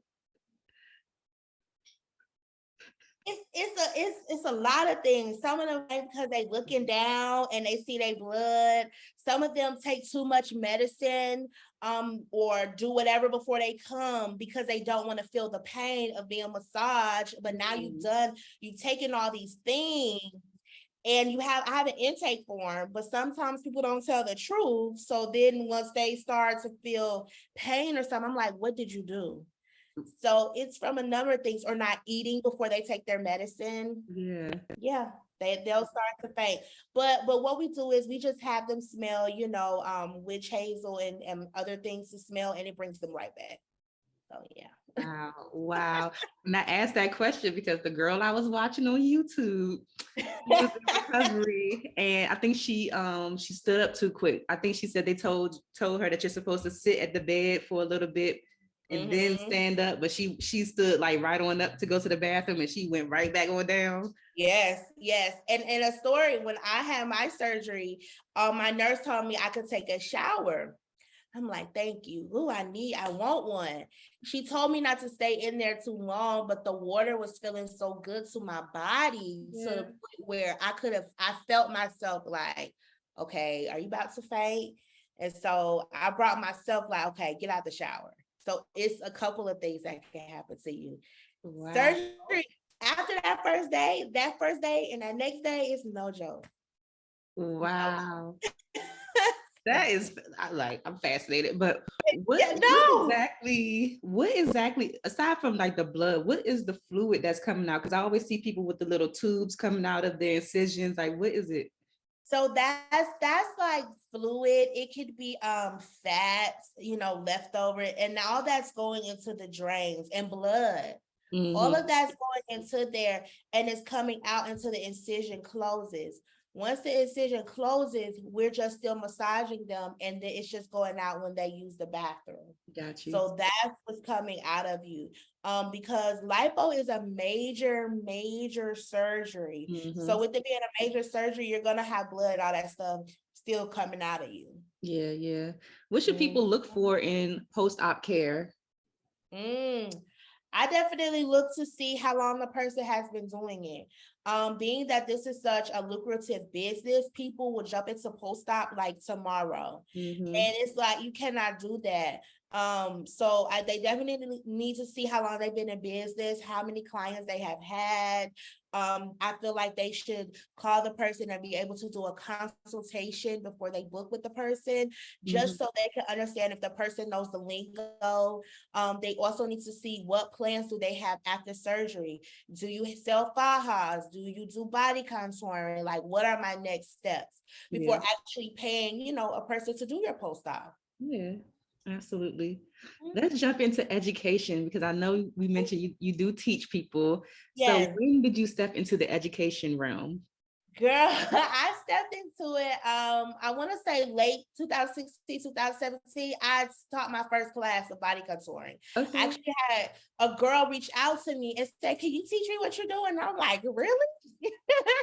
It's a lot of things. Some of them because they looking down and they see their blood. Some of them take too much medicine or do whatever before they come because they don't want to feel the pain of being massaged. But now you've taken all these things and I have an intake form, but sometimes people don't tell the truth. So then once they start to feel pain or something, I'm like, what did you do? So it's from a number of things, or not eating before they take their medicine. Yeah, they'll start to faint. But what we do is we just have them smell, witch hazel and other things to smell, and it brings them right back. So yeah. Wow. And I asked that question because the girl I was watching on YouTube, she was in recovery, and I think she stood up too quick. I think she said they told her that you're supposed to sit at the bed for a little bit and then stand up, but she stood like right on up to go to the bathroom, and she went right back on down. Yes. And a story, when I had my surgery, my nurse told me I could take a shower. I'm like, thank you. Ooh, I want one. She told me not to stay in there too long, but the water was feeling so good to my body to the point where I felt myself like, okay, are you about to faint? And so I brought myself like, okay, get out the shower. So it's a couple of things that can happen to you. Wow. Surgery after that first day and that next day is no joke. Wow. That is I'm fascinated, but what exactly aside from like the blood, what is the fluid that's coming out? Because I always see people with the little tubes coming out of their incisions. Like, what is it? So that's like fluid. It could be fats, leftover, and all that's going into the drains, and blood. All of that's going into there and it's coming out until the incision closes. Once the incision closes, we're just still massaging them, and then it's just going out when they use the bathroom. Got you. So that's what's coming out of you. Because lipo is a major surgery. So with it being a major surgery, you're gonna have blood, all that stuff still coming out of you. Yeah. What should people look for in post-op care? I definitely look to see how long the person has been doing it. Being that this is such a lucrative business, people will jump into post-op like tomorrow. And it's like, you cannot do that. So they definitely need to see how long they've been in business, how many clients they have had. I feel like they should call the person and be able to do a consultation before they book with the person, just so they can understand if the person knows the lingo. They also need to see what plans do they have after surgery. Do you sell fajas? Do you do body contouring? Like, what are my next steps before actually paying, a person to do your post-op? Yeah. Absolutely. Let's jump into education, because I know we mentioned you do teach people. Yes. So when did you step into the education realm? Girl, I stepped into it, I want to say late 2016, 2017. I taught my first class of body contouring. Okay. I actually had a girl reach out to me and say, can you teach me what you're doing? And I'm like, really?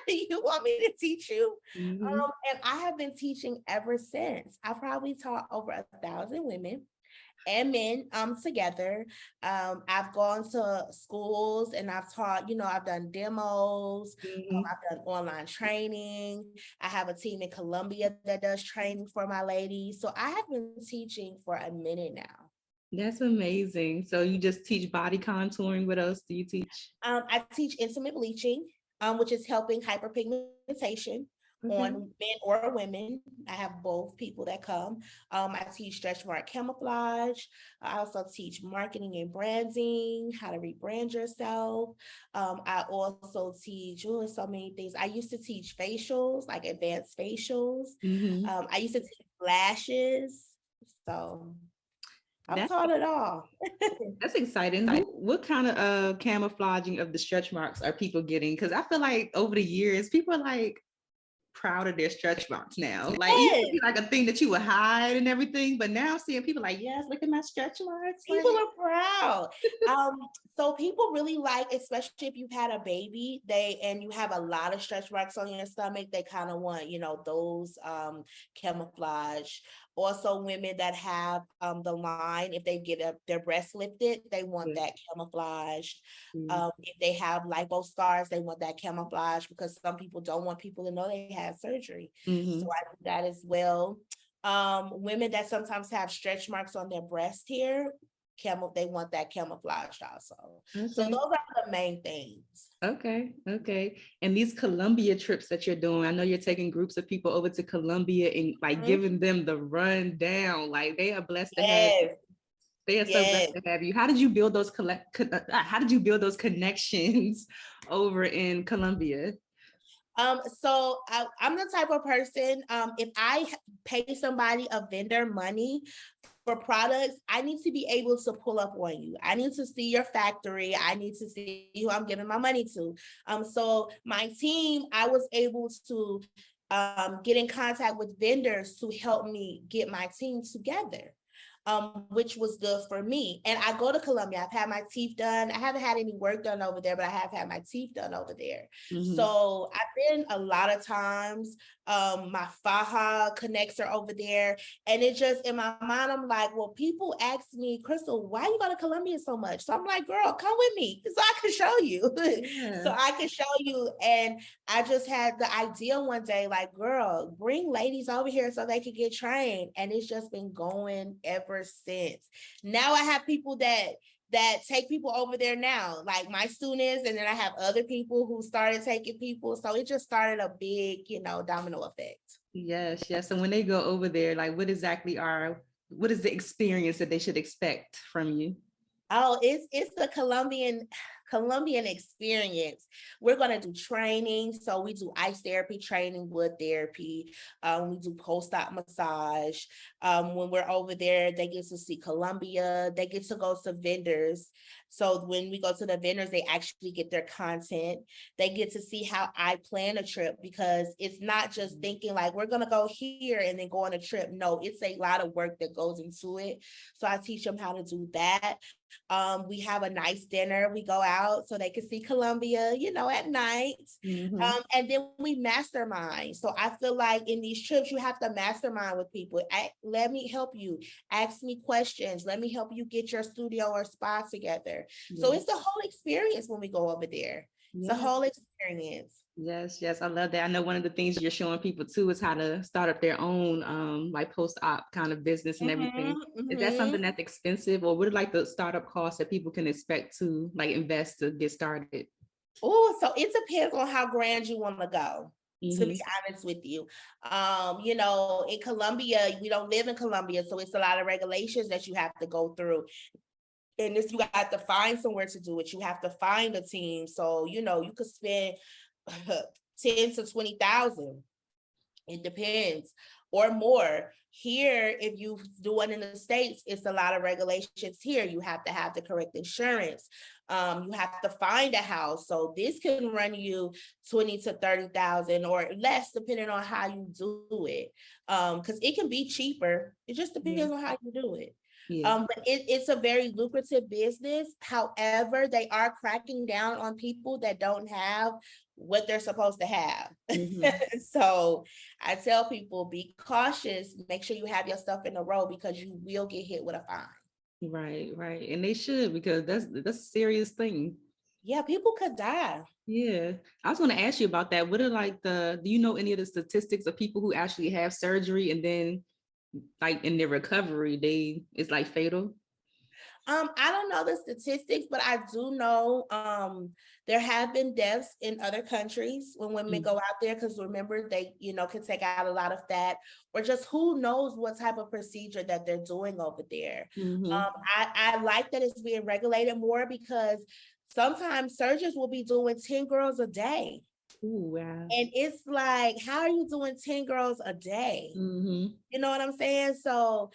You want me to teach you? And I have been teaching ever since. I probably taught over 1,000 women and men together. I've gone to schools and I've taught, I've done demos, I've done online training. I have a team in Colombia that does training for my ladies. So I have been teaching for a minute now. That's amazing. So you just teach body contouring. What else do you teach? I teach intimate bleaching, which is helping hyperpigmentation on men or women. I have both people that come. I teach stretch mark camouflage. I also teach marketing and branding, how to rebrand yourself. I also teach so many things. I used to teach facials, like advanced facials. I used to teach lashes. So I've taught it all. That's exciting. What kind of camouflaging of the stretch marks are people getting? Because I feel like over the years, people are like proud of their stretch marks now. Like it used to be like a thing that you would hide and everything, but now seeing people like, yes, look at my stretch marks. People are proud. So people really like, especially if you've had a baby, and you have a lot of stretch marks on your stomach, they kind of want, those camouflage. Also, women that have the line, if they get their breasts lifted, they want that camouflage. If they have lipo scars, they want that camouflage because some people don't want people to know they had surgery. So I do that as well. Women that sometimes have stretch marks on their breast here, they want that camouflaged also. So those are the main things. Okay. And these Colombia trips that you're doing, I know you're taking groups of people over to Colombia and like giving them the rundown. Like they are blessed to have you. They are so blessed to have you. How did you build those connections over in Colombia? So I'm the type of person, if I pay somebody, a vendor, money for products, I need to be able to pull up on you. I need to see your factory. I need to see who I'm giving my money to. So my team, I was able to get in contact with vendors to help me get my team together. Which was good for me. And I go to Colombia. I've had my teeth done. I haven't had any work done over there, but I have had my teeth done over there. So I've been a lot of times. My faja connects are over there. And it just, in my mind, I'm like, well, people ask me, Crystal, why you go to Colombia so much? So I'm like, girl, come with me so I can show you. So I can show you. And I just had the idea one day, like, girl, bring ladies over here so they can get trained. And it's just been going ever since. Now I have people that take people over there now, like my students, and then I have other people who started taking people. So it just started a big, domino effect. Yes. And when they go over there, like what is the experience that they should expect from you? Oh, it's the Colombian experience. We're going to do training. So we do ice therapy training, wood therapy. We do post-op massage. When we're over there, they get to see Colombia. They get to go to vendors. So when we go to the vendors, they actually get their content. They get to see how I plan a trip, because it's not just thinking like we're going to go here and then go on a trip. No, it's a lot of work that goes into it. So I teach them how to do that. We have a nice dinner. We go out so they can see Colombia, at night. And then we mastermind. So I feel like in these trips, you have to mastermind with people. Let me help you. Ask me questions. Let me help you get your studio or spa together. So it's the whole experience when we go over there. It's a whole experience. Yes, I love that. I know one of the things you're showing people too is how to start up their own like post-op kind of business and everything. Is that something that's expensive, or what are like the startup costs that people can expect to like invest to get started? Oh, so it depends on how grand you want to go. To be honest with you, in Colombia, we don't live in Colombia, so it's a lot of regulations that you have to go through. And this, you got to find somewhere to do it. You have to find a team. So, you could spend 10 to 20,000. It depends, or more. Here, if you do one in the States, it's a lot of regulations here. You have to have the correct insurance. You have to find a house. So this can run you 20 to 30,000 or less, depending on how you do it. Because it can be cheaper. It just depends on how you do it. But it's a very lucrative business. However, they are cracking down on people that don't have what they're supposed to have. So I tell people, be cautious, make sure you have your stuff in a row, because you will get hit with a fine. Right. And they should, because that's a serious thing. Yeah, people could die. Yeah. I was going to ask you about that. What are like do you know any of the statistics of people who actually have surgery and then like in their recovery, it's like fatal? I don't know the statistics, but I do know there have been deaths in other countries when women go out there, because remember, they can take out a lot of fat, or just who knows what type of procedure that they're doing over there. I like that it's being regulated more, because sometimes surgeons will be doing 10 girls a day. Ooh, wow. And it's like, how are you doing 10 girls a day? You know what I'm saying? So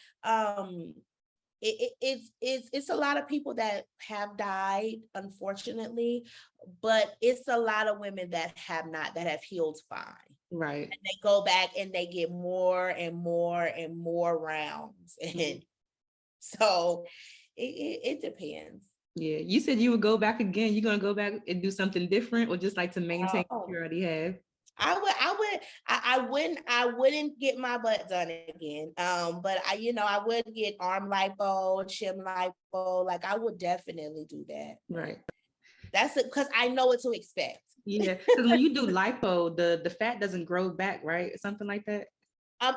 it's a lot of people that have died, unfortunately, but it's a lot of women that have not, that have healed fine. Right. And they go back and they get more and more and more rounds. And so it depends. Yeah. You said you would go back again. You're going to go back and do something different, or just like to maintain what you already have? I wouldn't get my butt done again. But I would get arm lipo, chin lipo. Like I would definitely do that. Right. That's it, because I know what to expect. Yeah. Because when you do lipo, the fat doesn't grow back, right? Something like that.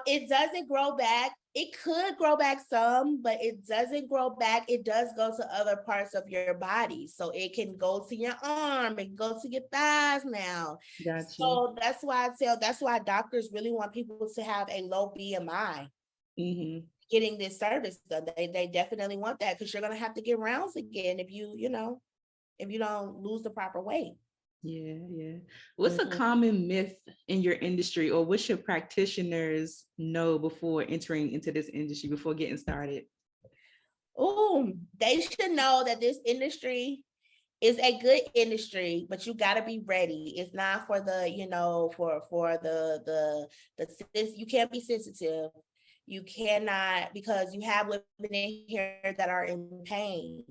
It doesn't grow back. It could grow back some, but it doesn't grow back. It does go to other parts of your body. So it can go to your arm, it can go to your thighs now. Gotcha. So that's why doctors really want people to have a low BMI. Getting this service done. They definitely want that, because you're gonna have to get rounds again if you don't lose the proper weight. Yeah. What's a common myth in your industry, or what should practitioners know before entering into this industry, before getting started? Oh, they should know that this industry is a good industry, but you got to be ready. It's not for the, you can't be sensitive. You cannot, because you have women in here that are in pain.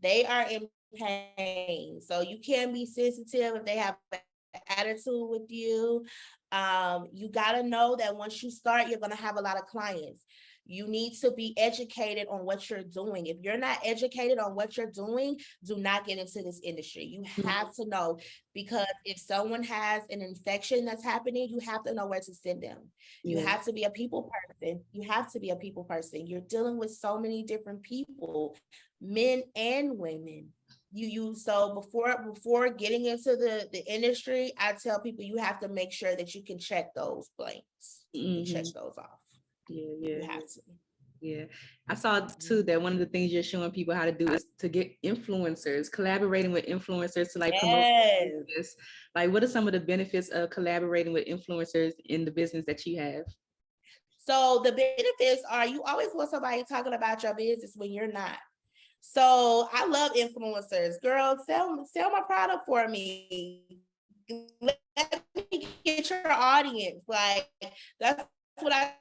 They are in pain. So you can't be sensitive if they have an attitude with you. You got to know that once you start, you're going to have a lot of clients. You need to be educated on what you're doing. If you're not educated on what you're doing, do not get into this industry. You have to know, because if someone has an infection that's happening, you have to know where to send them. You have to be a people person. You're dealing with so many different people, men and women. So before getting into the industry, I tell people you have to make sure that you can check those blanks. You check those off. Yeah. You have to. Yeah. I saw too that one of the things you're showing people how to do is to get influencers, collaborating with influencers to promote this. Like, what are some of the benefits of collaborating with influencers in the business that you have? So the benefits are, you always want somebody talking about your business when you're not. So I love influencers. Girl, sell my product for me. Let me get your audience. Like, that's what I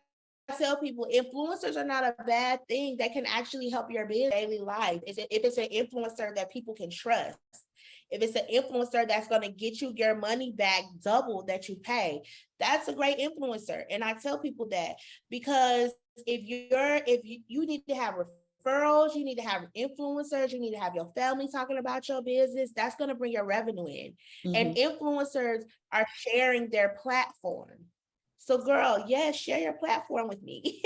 tell people. Influencers are not a bad thing. That can actually help your daily life. If it's an influencer that people can trust, if it's an influencer that's going to get you your money back double that you pay, that's a great influencer. And I tell people that, because if you need to have referrals, you need to have influencers, you need to have your family talking about your business. That's going to bring your revenue in. And influencers are sharing their platform. So girl, yes, share your platform with me.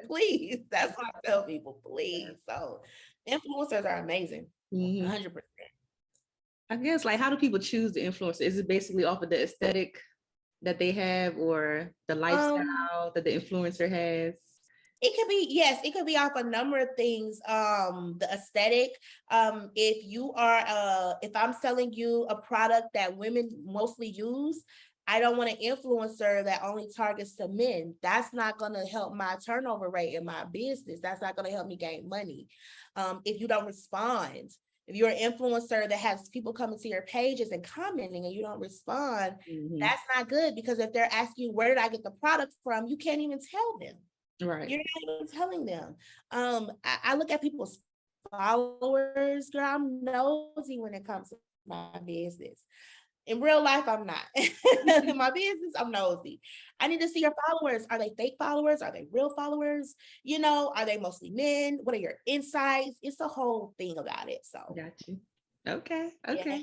Please. That's what I tell people, please. So influencers are amazing. 100%. I guess, how do people choose the influencer? Is it basically off of the aesthetic that they have, or the lifestyle that the influencer has? It could be off a number of things. The aesthetic. If I'm selling you a product that women mostly use, I don't want an influencer that only targets the men. That's not going to help my turnover rate in my business. That's not going to help me gain money. If you don't respond, if you're an influencer that has people coming to your pages and commenting and you don't respond, that's not good, because if they're asking you, where did I get the product from? You can't even tell them. Right. You're not even telling them. I look at people's followers. Girl, I'm nosy when it comes to my business. In real life, I'm not. In my business, I'm nosy. I need to see your followers. Are they fake followers? Are they real followers? Are they mostly men? What are your insights? It's a whole thing about it. So got you. Okay. Yeah.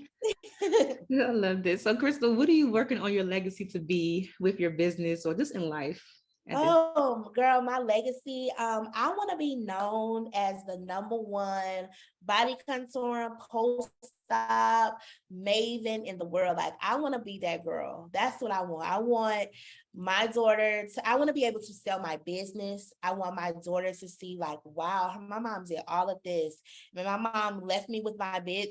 I love this. So Crystal, what are you working on your legacy to be with your business, or just in life? Oh, girl, my legacy. I want to be known as the #1 body contour post-op maven in the world. Like, I want to be that girl. That's what I want. I want my daughter I want to be able to sell my business. I want my daughter to see, like, wow, my mom did all of this. And my mom left me with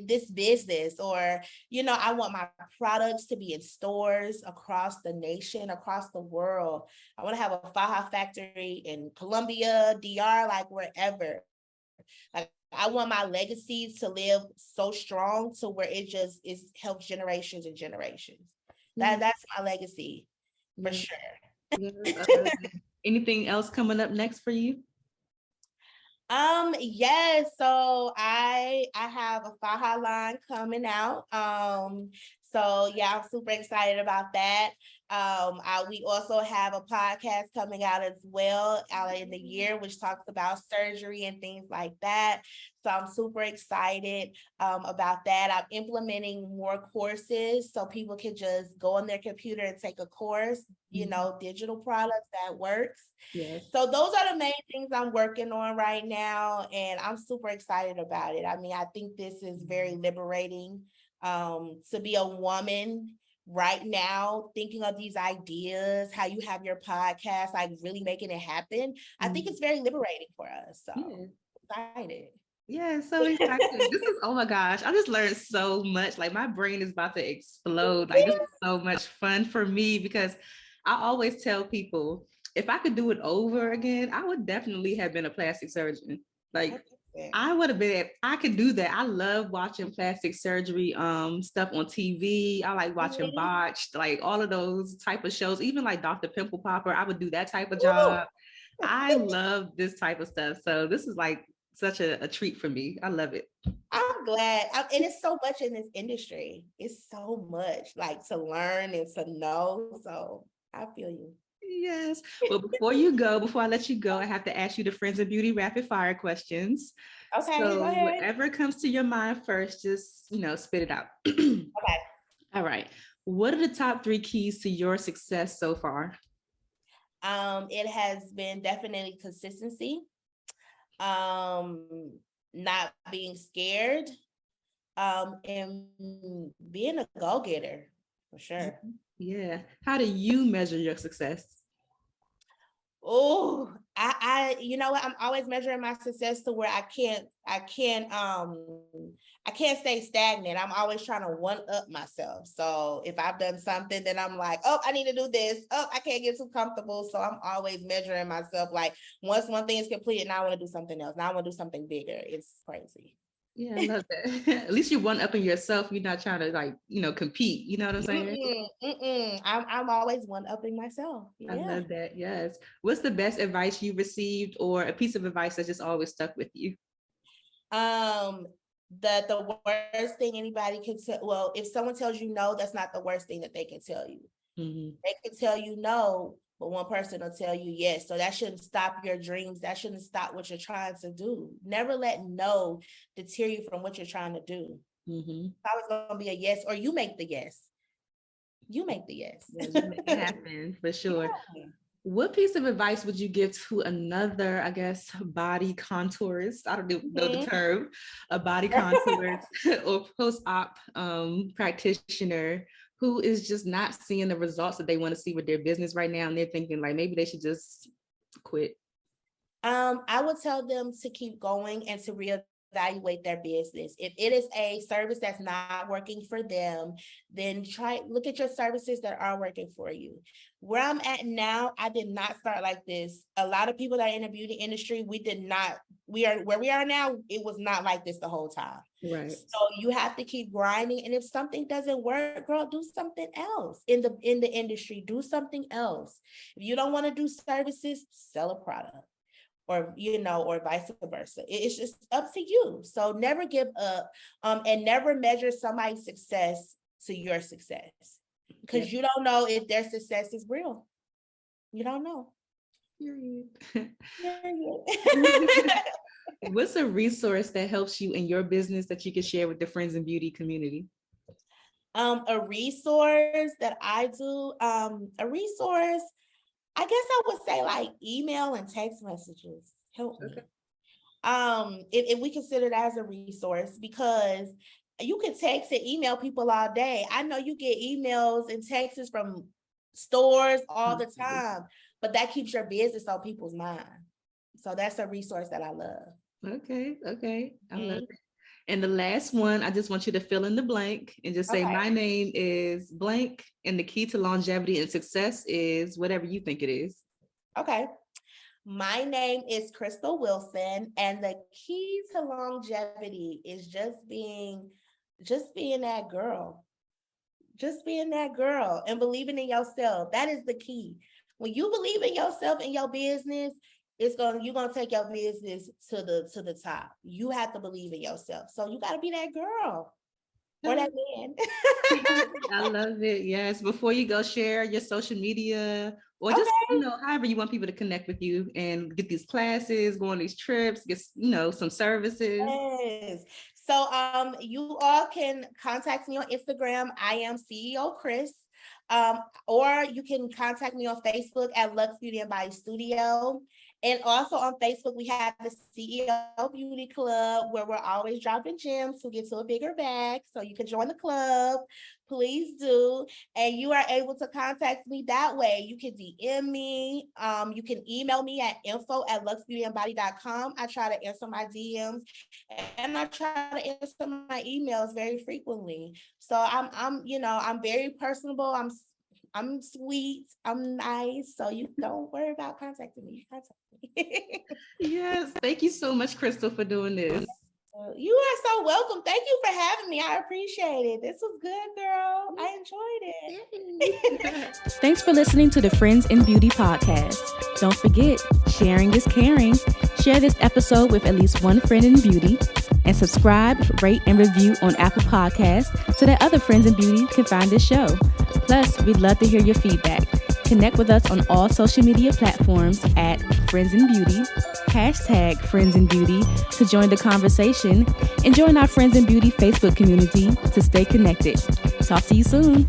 this business, or, I want my products to be in stores across the nation, across the world. I want to have a Faja factory in Colombia, DR, like wherever. Like, I want my legacy to live so strong to where it helps generations and generations. That's my legacy for sure. Yes, anything else coming up next for you? Yes, so I have a faja line coming out. So yeah, I'm super excited about that. We also have a podcast coming out as well out in the year, which talks about surgery and things like that. So I'm super excited about that. I'm implementing more courses so people can just go on their computer and take a course, digital products that works. Yes. So those are the main things I'm working on right now, and I'm super excited about it. I mean, I think this is very liberating to be a woman right now, thinking of these ideas, how you have your podcast, like really making it happen. I think it's very liberating for us. So excited. Yeah, so excited. This is, oh my gosh, I just learned so much. Like my brain is about to explode. Like this is so much fun for me because I always tell people, if I could do it over again, I would definitely have been a plastic surgeon. Like I would have been, I could do that. I love watching plastic surgery stuff on TV. I like watching Botched, like all of those type of shows, even like Dr. Pimple Popper. I would do that type of job. I love this type of stuff. So this is like such a treat for me. I love it. I'm glad. And it's so much in this industry. It's so much like to learn and to know. So I feel you. Yes. Well, before I let you go, I have to ask you the Friends of Beauty rapid fire questions. Okay. So go ahead. whatever comes to your mind first, just, spit it out. Okay. All right. What are the top 3 keys to your success so far? It has been definitely consistency. Not being scared. And being a go-getter for sure. Yeah. How do you measure your success? Oh, I you know what? I'm always measuring my success to where I can't stay stagnant. I'm always trying to one up myself. So if I've done something, then I'm like, oh, I need to do this. Oh, I can't get too comfortable. So I'm always measuring myself. Like once one thing is completed, now I want to do something else. Now I want to do something bigger. It's crazy. Yeah, I love that. At least you're one-upping yourself. You're not trying to compete. You know what I'm saying? I'm always one-upping myself. Yeah. I love that. Yes. What's the best advice you received or a piece of advice that just always stuck with you? That the worst thing anybody can tell, well, if someone tells you no, that's not the worst thing that they can tell you. They can tell you no, but one person will tell you yes. So that shouldn't stop your dreams. That shouldn't stop what you're trying to do. Never let no deter you from what you're trying to do. It's always going to be a yes, or you make the yes. You make the yes. Yeah, you make it happen for sure. Yeah. What piece of advice would you give to another, I guess, body contourist? I don't know the term, a body contourist or post-op practitioner who is just not seeing the results that they want to see with their business right now. And they're thinking like, maybe they should just quit. I would tell them to keep going and to reevaluate their business. If it is a service that's not working for them, then look at your services that are working for you. Where I'm at now, I did not start like this. A lot of people that are in the beauty industry, where we are now, it was not like this the whole time. Right. So you have to keep grinding. And if something doesn't work, girl, do something else in the industry. Do something else. If you don't want to do services, sell a product. Or vice versa. It's just up to you. So never give up, and never measure somebody's success to your success, because you don't know if their success is real. You don't know. Period. What's a resource that helps you in your business that you can share with the Friends in Beauty community? A resource that I do, I guess I would say like email and text messages help me. If we consider that as a resource, because you can text and email people all day. I know you get emails and texts from stores all the time, but that keeps your business on people's mind. So that's a resource that I love. Okay. I love it. And the last one, I just want you to fill in the blank and just say, my name is blank, and the key to longevity and success is whatever you think it is. Okay. My name is Crystal Wilson, and the key to longevity is just being that girl. Just being that girl and believing in yourself. That is the key. When you believe in yourself and your business, you're gonna take your business to the top. You have to believe in yourself. So you gotta be that girl or that man. I love it. Yes. Before you go, share your social media or just, however you want people to connect with you and get these classes, go on these trips, get, some services. Yes. So you all can contact me on Instagram. I am CEO Chris. Or you can contact me on Facebook at Luxe Beauty and Body Studio. And also on Facebook, we have the CEO Beauty Club where we're always dropping gems to get to a bigger bag. So you can join the club. Please do. And you are able to contact me that way. You can DM me. You can email me at info@luxebeautyandbody.com. I try to answer my DMs and I try to answer my emails very frequently. So I'm very personable. I'm sweet. I'm nice. So you don't worry about contacting me. Contact me. Yes. Thank you so much, Crystal, for doing this. You are so welcome. Thank you for having me. I appreciate it. This was good, girl. I enjoyed it. Thanks for listening to the Friends in Beauty podcast. Don't forget, sharing is caring. Share this episode with at least one friend in beauty and subscribe, rate, and review on Apple Podcasts so that other friends in beauty can find this show. Plus, we'd love to hear your feedback. Connect with us on all social media platforms at Friends in Beauty, #Friends in Beauty to join the conversation, and join our Friends in Beauty Facebook community to stay connected. Talk to you soon.